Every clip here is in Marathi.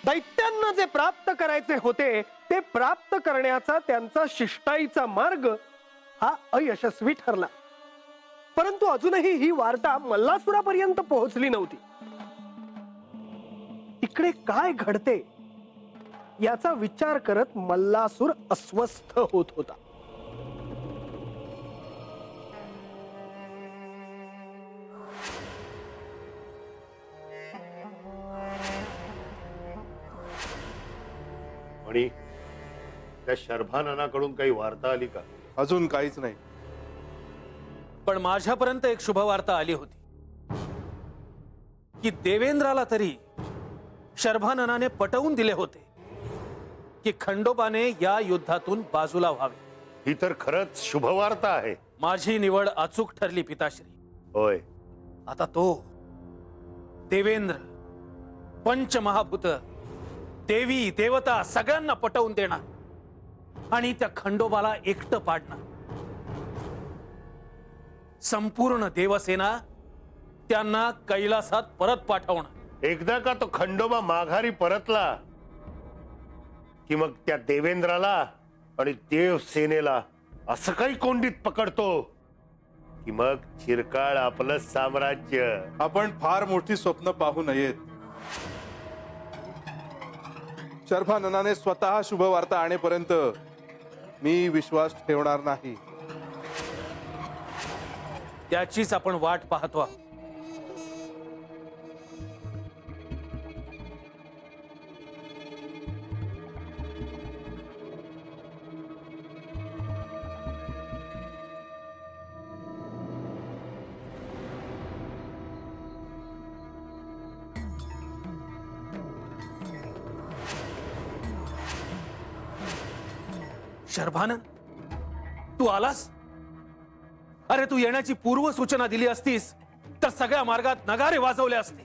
दैत्यांना जे प्राप्त करायचे होते ते प्राप्त करण्याचा त्यांचा शिष्टाईचा मार्ग हा अयशस्वी ठरला. परंतु अजूनही ही वार्ता मल्लासुरापर्यंत पोहोचली नव्हती. इकडे काय घडते याचा विचार करत मल्लासुर अस्वस्थ होत होता. आणि त्या शर्भाननाकडून काही वार्ता आली का? अजून काहीच नाही. पण माझ्यापर्यंत एक शुभवार्ता आली होती की देवेंद्राला तरी शर्भाननाने पटवून दिले होते की खंडोबाने या युद्धातून बाजूला व्हावे. ही तर खरंच शुभवार्ता आहे. माझी निवड अचूक ठरली पिताश्री. होय. आता तो देवेंद्र पंचमहाभूत देवी देवता सगळ्यांना पटवून देणार आणि त्या खंडोबाला एकटं पाडणार. संपूर्ण देवसेना त्यांना कैलासात परत पाठवणार. एकदा का तो खंडोबा माघारी परतला की मग त्या देवेंद्राला आणि देवसेनेला असं काही कोंडीत पकडतो की मग चिरकाळ आपलं साम्राज्य. आपण फार मोठी स्वप्न पाहू नयेत. शर्भाननाने स्वतः शुभवार्ता आणेपर्यंत मी विश्वास ठेवणार नाही. त्याचीच आपण वाट पाहतो आहोत. शर्भानन, तू आलास? अरे तू येण्याची पूर्व सूचना दिली असतीस तर सगळ्या मार्गात नगारे वाजवले असते.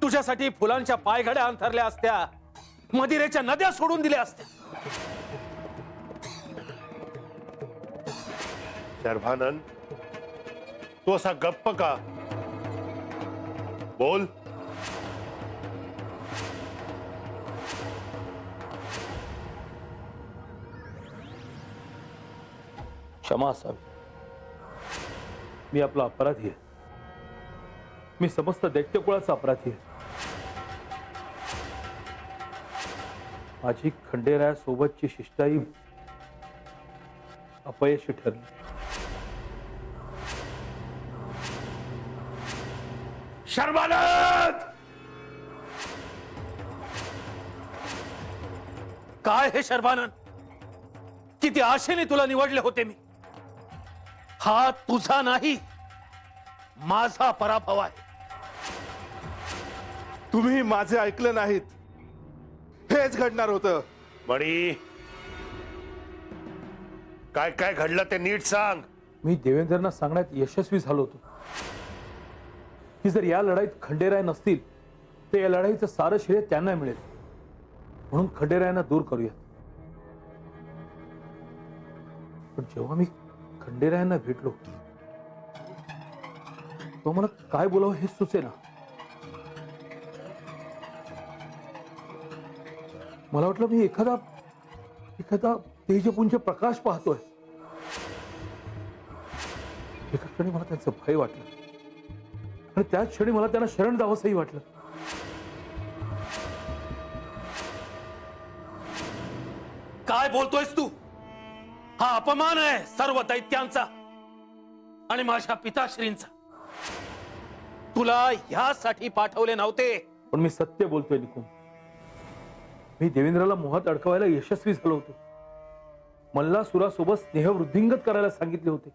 तुझ्यासाठी फुलांच्या पायघड्या अंथरल्या असत्या, मदिरेच्या नद्या सोडून दिल्या असत्या. शर्भानन, तू असा गप्प का? बोल. क्षमा असावी. मी आपला अपराधी आहे. मी समस्त दैत्यकुळाचा अपराधी आहे. माझी खंडेराया सोबतची शिष्टाई अपयशी ठरली. शर्भानन! काय हे शर्भानन? किती आशेने तुला निवडले होते मी. हा तुझा नाही, माझा पराभव आहे. तुम्ही माझे ऐकले नाहीत. हेच घडणार होतं. मणी, काय काय घडलं ते नीट सांग. मी देवेंद्रांना सांगण्यात यशस्वी झालो होतो की जर या लढाईत खंडेराय नसतील तर या लढाईचं सारं श्रेय त्यांना मिळेल. म्हणून खंडेरायांना दूर करूया. पण जेव्हा मी खंडेरायांना भेटलो तो मला काय बोलावं हे सुचेना. मला वाटलं मी एखादा तेजपुंज प्रकाश पाहतोय. एका क्षणी मला त्यांचं भय वाटलं आणि त्याच क्षणी मला त्यांना शरण जावंसही वाटलं. काय बोलतोयस तू? हा अपमान आहे सर्व दैत्यांचा आणि माझ्या पिताश्रींचा. तुला ह्यासाठी पाठवले नव्हते. पण मी सत्य बोलतोय निकुंज. मी देवेंद्राला मोहात अडकवायला यशस्वी झालो होतो. मल्लासुरासोबत स्नेहवृद्धिंगत करायला सांगितले होते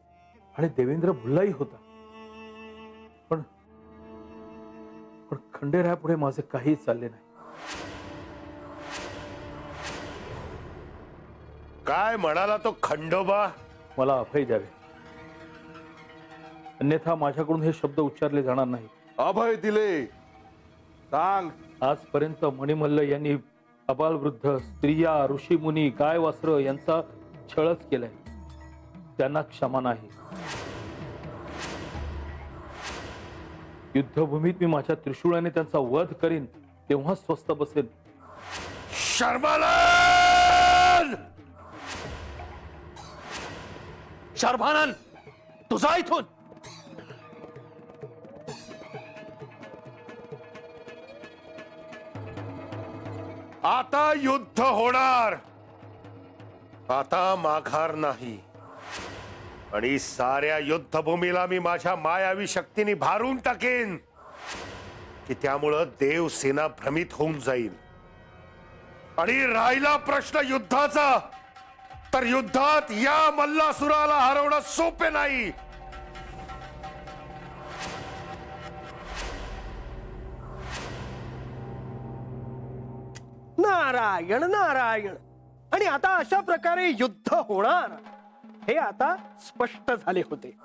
आणि देवेंद्र भुललाही होता. पण खंडेरायापुढे माझे काही चालले नाही. काय म्हणाला तो खंडोबा? मला अभय द्यावे, अन्यथा माझ्याकडून हे शब्द उच्चारले जाणार नाही. अभय दिले. सांग. आजपर्यंत मणिमल्ल यांनी अबालवृद्ध, स्त्रिया, ऋषीमुनी, गाय वासर यांचा छळच केलाय. त्यांना क्षमा नाही. युद्धभूमीत मी माझ्या त्रिशूळाने त्यांचा वध करीन तेव्हा स्वस्थ बसेल. शर्मानंद! शर्भानन, तुझा इथून. आता युद्ध होणार. आता माघार नाही. आणि साऱ्या युद्धभूमीला मी माझ्या मायावी शक्तीने भारून टाकेन की त्यामुळं देवसेना भ्रमित होऊन जाईल. आणि राहिला प्रश्न युद्धाचा, तर युद्धात या मल्लासुराला हरवणं सोपे नाही. नारायण नारायण. आणि आता अशा प्रकारे युद्ध होणार हे आता स्पष्ट झाले होते.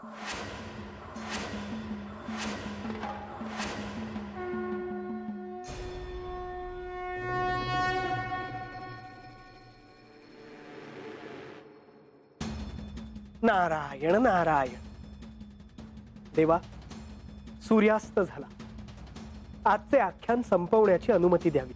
नारायण नारायण. देवा, सूर्यास्त झाला. आजचे आख्यान संपवण्याची अनुमती द्यावी.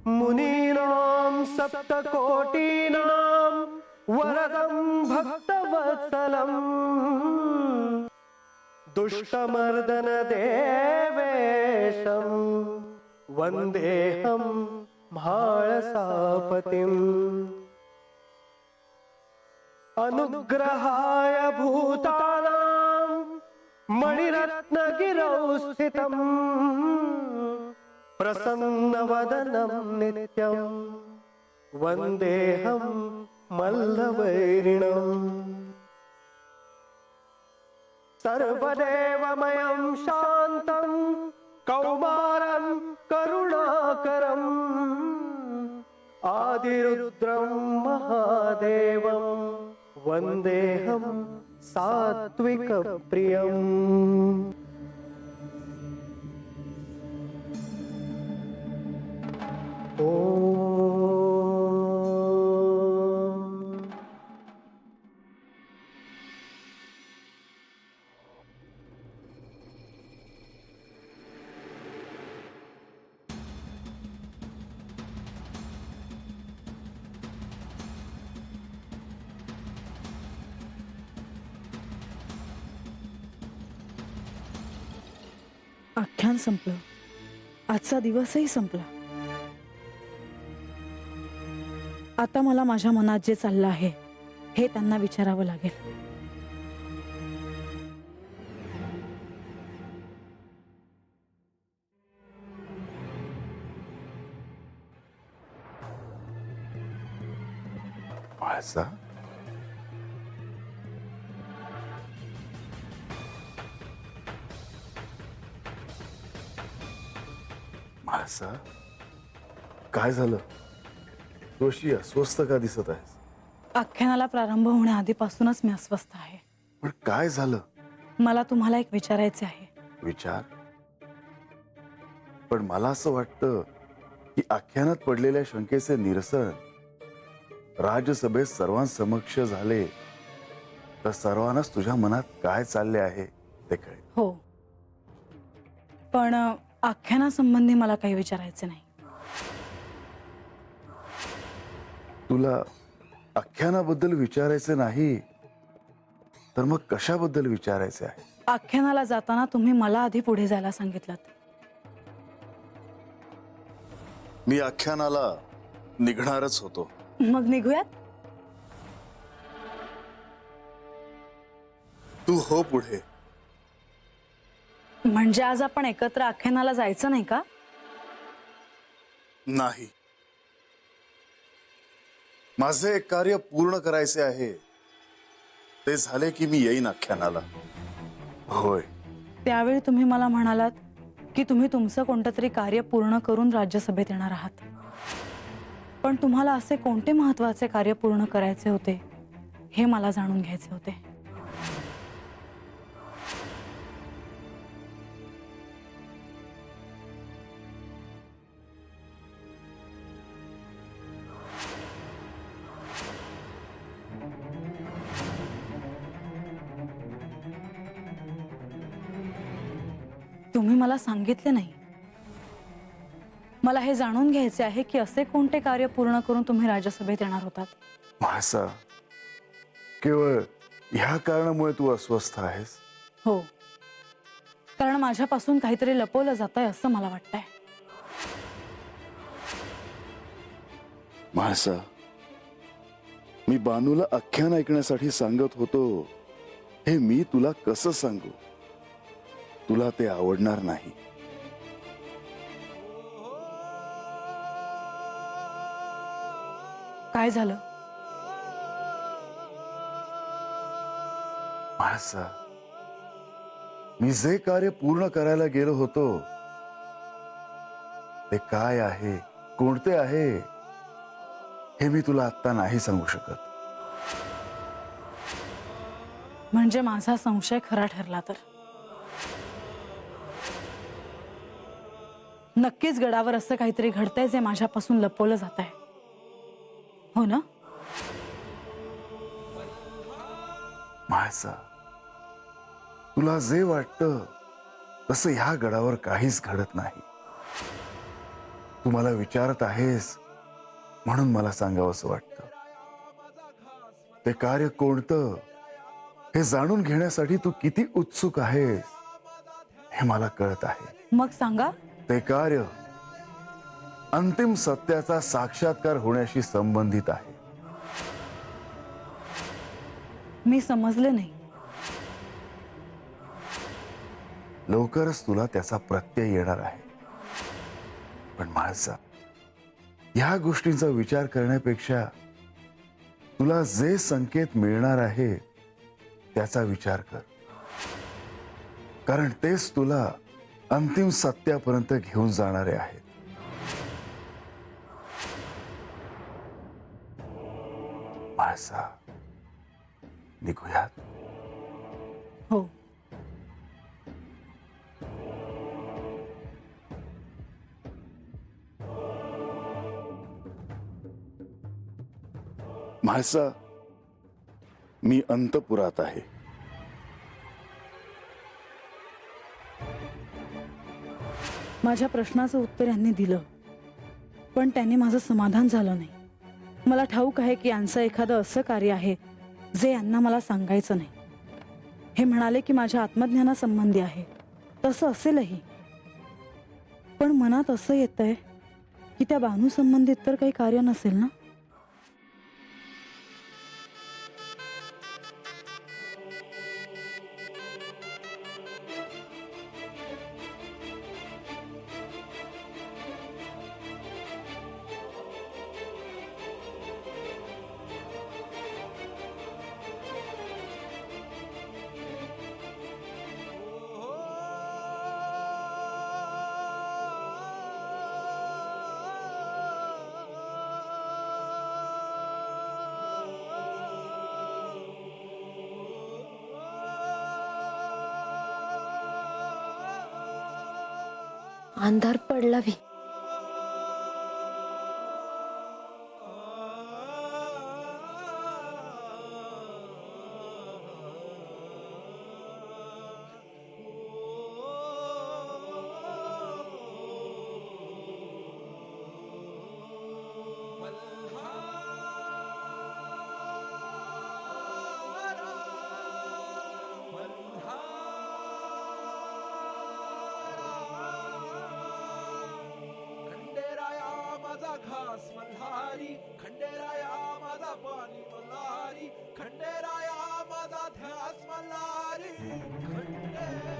मुनीनां सप्तकोटीनां वरदं भक्तवत्सलं दुष्टमर्दन देवेशं वन्देऽहं म्हाळसापतिम्. अनुग्रहाय भूतानां मणिरत्नगिरौ स्थितम् प्रसन्नवदनं नित्यं वन्देऽहं मल्लवैरिणम्. सर्वदेवमयं शान्तं कौमारं करुणाकरम् आदिरुद्रं महादेवं वन्देऽहं सात्विकप्रियम्. आख्यान संपलं. आजचा दिवसही संपला. आता मला माझ्या मनात जे चाललं आहे हे त्यांना विचारावं लागेल. माझा माझा काय झालं? तू अशी अस्वस्थ का दिसत आहेस? आख्यानाला प्रारंभ होण्याआधीपासूनच मी अस्वस्थ आहे. पण काय झालं? मला तुम्हाला एक विचारायचे आहे. विचार. पण मला असं वाटतं की आख्यानात पडलेल्या शंकेचे निरसन राज्यसभेत सर्वांसमक्ष झाले तर सर्वांनाच तुझ्या मनात काय चालले आहे ते कळेल. हो, पण आख्यानासंबंधी मला काही विचारायचे नाही. तुला आख्यानाबद्दल विचारायचे नाही तर मग कशाबद्दल विचारायचे आहे? आख्यानाला जाताना तुम्ही मला आधी पुढे जायला सांगितलं. मी आख्यानाला निघणारच होतो. मग निघूयात. तू हो पुढे. म्हणजे आज आपण एकत्र आख्यानाला जायचं नाही का? नाही, माझे एक कार्य पूर्ण करायचे आहे. ते झाले की मी येईन आख्यानाला. होय. त्यावेळी तुम्ही मला म्हणालात की तुम्ही तुमचं कोणतं तरी कार्य पूर्ण करून राज्यसभेत येणार आहात. पण तुम्हाला असे कोणते महत्वाचे कार्य पूर्ण करायचे होते हे मला जाणून घ्यायचे होते. तुम्ही मला सांगितले नाही. मला हे जाणून घ्यायचे आहे की असे कोणते कार्य पूर्ण करून तुम्ही राज्यसभेत येणार होतात. म्हाळसा, केवळ ह्या कारणामुळे तू अस्वस्थ आहेस? हो, कारण माझ्यापासून काहीतरी लपवलं जात आहे असं मला वाटतंय. म्हाळसा, मी बानूला आख्यान ऐकण्यासाठी सांगत होतो. हे मी तुला कसं सांगू? तुला ते आवडणार नाही. काय झालं? म्हाळसा, मी जे कार्य पूर्ण करायला गेलो होतो ते काय आहे, कोणते आहे, हे मी तुला आत्ता नाही सांगू शकत. म्हणजे माझा संशय खरा ठरला तर नक्कीच गडावर असं काहीतरी घडतंय जे माझ्यापासून लपवलं जात आहे, हो ना? म्हाळसा, तुला जे वाटतं तसं ह्या गडावर काहीच घडत नाही. तू मला विचारत आहेस म्हणून मला सांगावंसं वाटतं. ते कार्य कोणतं हे जाणून घेण्यासाठी तू किती उत्सुक आहेस हे मला कळत आहे. मग सांगा. ते कार्य अंतिम सत्याचा साक्षात्कार होण्याशी संबंधित आहे. मी समजले नाही. लवकरच तुला त्याचा प्रत्यय येणार आहे. पण म्हाळसा, ह्या गोष्टींचा विचार करण्यापेक्षा तुला जे संकेत मिळणार आहे त्याचा विचार कर. कारण तेच तुला अंतिम सत्यापर्यंत घेऊन जाणारे आहेत. म्हाळसा, निघूयात. हो, म्हाळसा, मी अंतपुरात आहे. माझ्या प्रश्नाचं उत्तर यांनी दिलं, पण त्यांनी माझं समाधान झालं नाही. मला ठाऊक आहे की यांचं एखादं असं कार्य आहे जे यांना मला सांगायचं नाही. हे म्हणाले की माझ्या आत्मज्ञानासंबंधी आहे. तसं असेलही, पण मनात असं येतंय की त्या बानू संबंधित तर काही कार्य नसेल ना. अंधार पडला भी. खास मल्हारी खंडेराया माझा पाणी मल्हारी खंडेराया माझा ध्यास मल्हारी खंडेराया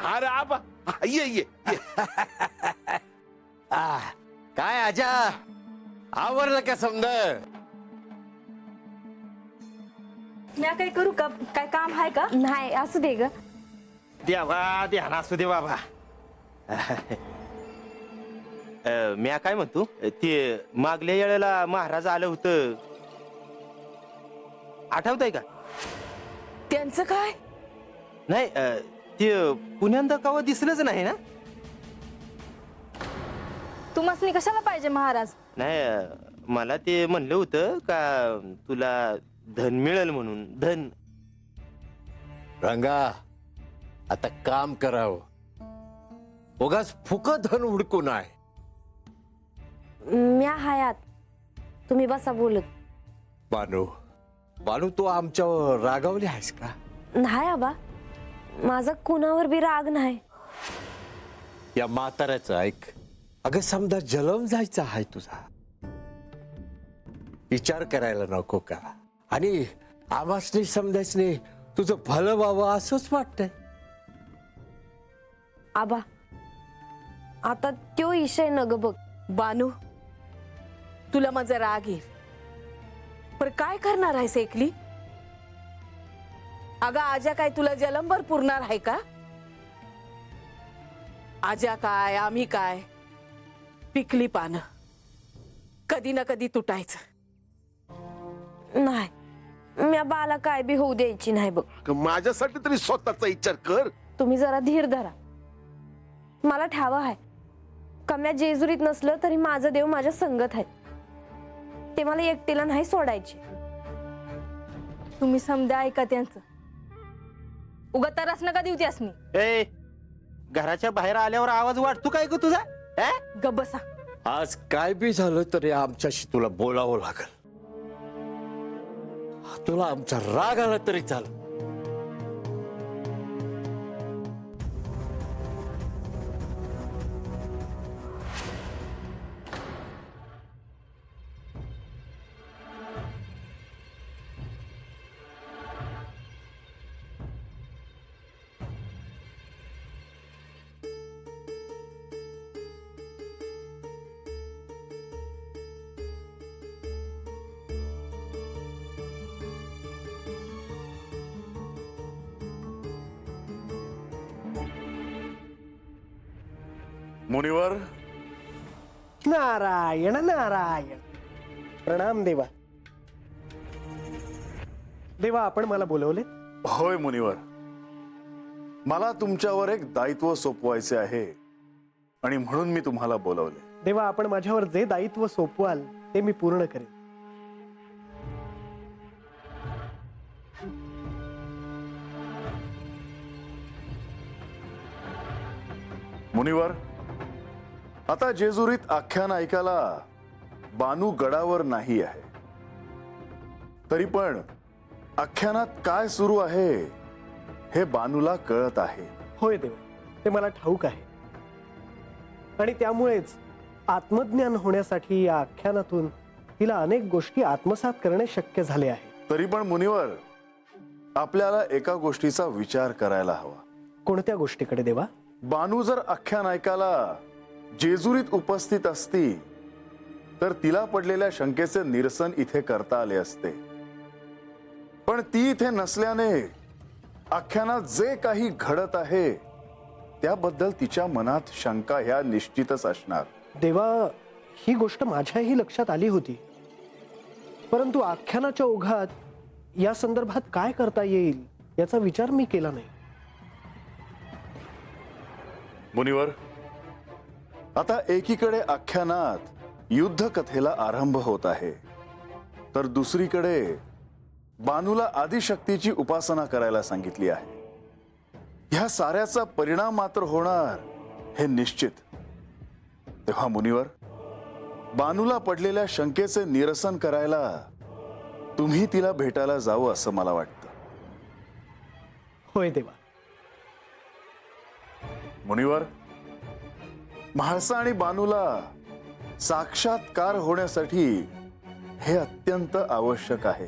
अरे आबा ये ये ये. काय आजा आवरलं का समज? मी काय करू का? काय काम आहे का? नाही असू दे ग. देवा ध्यान असू दे बाबा. म्या काय म्हणतो ते मागल्या वेळेला महाराज आलं होतं आठवतंय का? त्यांचं काय? नाही ते पुण्यांदा कवा दिसलंच नाही ना. तुम्हाला कशाला पाहिजे महाराज? नाही मला ते म्हणलं होतं का तुला धन मिळेल म्हणून. धन रंगा आता काम करावं, उगाच फुकट धन हुडकू नाही. म्या हयात, तुम्ही बसा बोलत. बानू बानू तू आमच्यावर रागावली आहेस का? नाही आबा, माझा कुणावर बी राग नाही. या म्हाताऱ्याचं ऐक. अगं समजा जलम जायचा आहे तुझा, विचार करायला नको का? आणि आमासनी समजायचने तुझं भलं व्हावं असंच वाटतंय. आबा आता त्यो विषय नग बघ. बानू, तुला माझा राग येईल, पण काय करणार आहेस एकली? अगं आजा काय तुला जलंभर पुरणार आहे का? आजा काय आम्ही काय, पिकली पानं कधी ना कधी तुटायचं. नाही, म्या बाला काय बी होऊ द्यायची नाही बघ. माझ्यासाठी तरी स्वतःचा विचार कर. तुम्ही जरा धीर धरा. मला ठाव आहे का म्या जेजुरीत नसलं तरी माझं देव माझ्या संगत आहे. ते मला एकटीला नाही सोडायचे. तुम्ही समजा ऐका त्यांचं, उगा तरच नका देऊ त्यासनी. ए घराच्या बाहेर आल्यावर आवाज वाटतो काय ग तुझा? गप्प बसा. आज काय बी झालं तरी आमच्याशी तुला बोलावं लागल. तुला आमचा राग आला तरी चाल. मुनिवर, नारायण नारायण. प्रणाम देवा. देवा आपण मला बोलवले? होय मुनिवर, मला तुमच्यावर एक दायित्व सोपवायचे आहे आणि म्हणून मी तुम्हाला बोलवले. देवा आपण माझ्यावर जे दायित्व सोपवाल ते मी पूर्ण करेन. मुनिवर, आता जेजुरीत आख्यान ऐकायला बानू गडावर नाही आहे, तरी पण आख्यानात काय सुरू आहे हे बानूला कळत आहे. होय देवा, ते मला ठाऊक आहे आणि त्यामुळेच आत्मज्ञान होण्यासाठी या आख्यानातून तिला अनेक गोष्टी आत्मसात करणे शक्य झाले आहे. तरी पण मुनिवर, आपल्याला एका गोष्टीचा विचार करायला हवा. कोणत्या गोष्टीकडे देवा? बानू जर आख्यान ऐकायला जेजुरीत उपस्थित असती तर तिला पडलेल्या शंकेचे निरसन इथे करता आले असते, पण ती इथे नसल्याने आख्यानात जे काही घडत आहे त्याबद्दल तिच्या मनात शंका ह्या निश्चितच असणार. देवा, ही गोष्ट माझ्याही लक्षात आली होती, परंतु आख्यानाच्या ओघात या संदर्भात काय करता येईल याचा विचार मी केला नाही. मुनिवर, आता एकीकडे आख्यानात युद्ध कथेला आरंभ होत आहे, तर दुसरीकडे बानूला आदिशक्तीची उपासना करायला सांगितली आहे. ह्या साऱ्याचा परिणाम मात्र होणार हे निश्चित. तेव्हा मुनिवर, बानूला पडलेल्या शंकेचे निरसन करायला तुम्ही तिला भेटायला जावं असं मला वाटतं. होय देवा. मुनिवर, म्हाळसा आणि बानूला साक्षात्कार होण्यासाठी हे अत्यंत आवश्यक आहे.